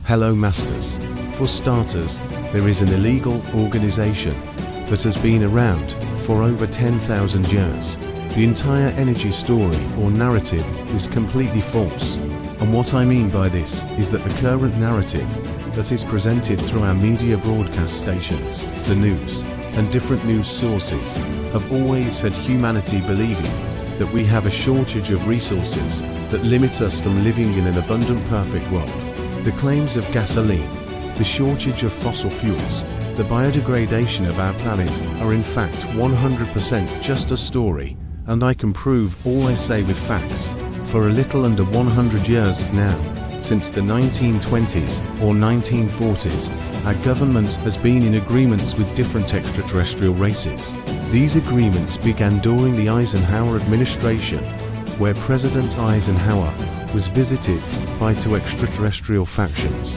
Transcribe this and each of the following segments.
Hello Masters. For starters, there is an illegal organization that has been around for over 10,000 years. The entire energy story or narrative is completely false. And what I mean by this is that the current narrative that is presented through our media broadcast stations, the news, and different news sources have always had humanity believing that we have a shortage of resources that limits us from living in an abundant, perfect world. The claims of gasoline, the shortage of fossil fuels, the biodegradation of our planet are in fact 100% just a story, and I can prove all I say with facts. For a little under 100 years now, since the 1920s or 1940s, our government has been in agreements with different extraterrestrial races. These agreements began during the Eisenhower administration, where President Eisenhower was visited by two extraterrestrial factions,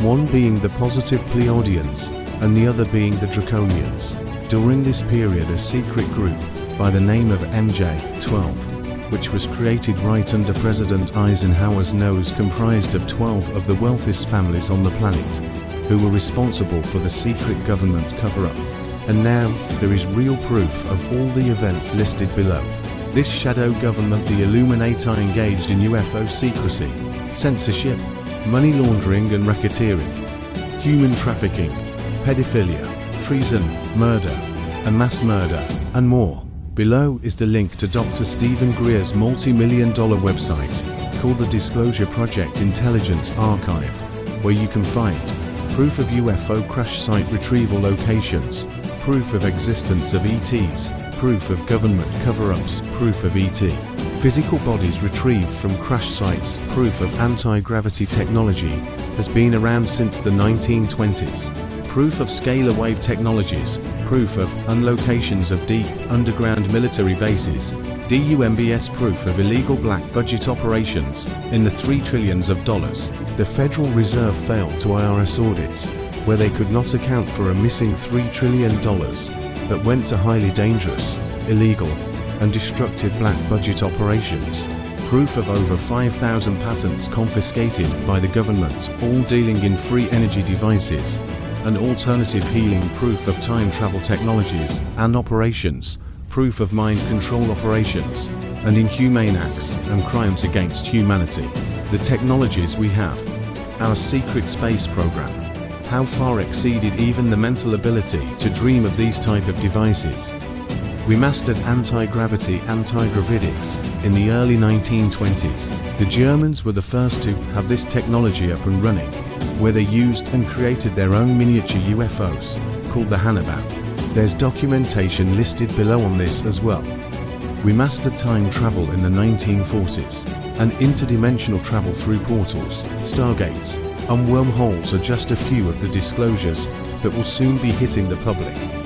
one being the positive Pleiadians and the other being the Draconians. During this period, a secret group by the name of MJ-12, which was created right under President Eisenhower's nose, comprised of 12 of the wealthiest families on the planet, who were responsible for the secret government cover-up. And now, there is real proof of all the events listed below. This shadow government, the Illuminati, engaged in UFO secrecy, censorship, money laundering and racketeering, human trafficking, pedophilia, treason, murder, and mass murder, and more. Below is the link to Dr. Stephen Greer's multi-million-dollar website called the Disclosure Project Intelligence Archive, where you can find proof of UFO crash site retrieval locations, proof of existence of ETs, proof of government cover-ups, proof of ET physical bodies retrieved from crash sites, proof of anti-gravity technology has been around since the 1920s, proof of scalar wave technologies, proof of unlocations of deep underground military bases, DUMBS proof of illegal black budget operations in the $3 trillion. The Federal Reserve failed to IRS audits, where they could not account for a missing $3 trillion that went to highly dangerous, illegal, and destructive black budget operations. Proof of over 5,000 patents confiscated by the government, all dealing in free energy devices, and alternative healing, proof of time travel technologies and operations, proof of mind control operations, and inhumane acts and crimes against humanity. The technologies we have, our secret space program, how far exceeded even the mental ability to dream of these type of devices. We mastered anti-gravity, anti-gravitics in the early 1920s. The Germans were the first to have this technology up and running, where they used and created their own miniature UFOs, called the Hannibal. There's documentation listed below on this as well. We mastered time travel in the 1940s, and interdimensional travel through portals, stargates, and wormholes are just a few of the disclosures that will soon be hitting the public.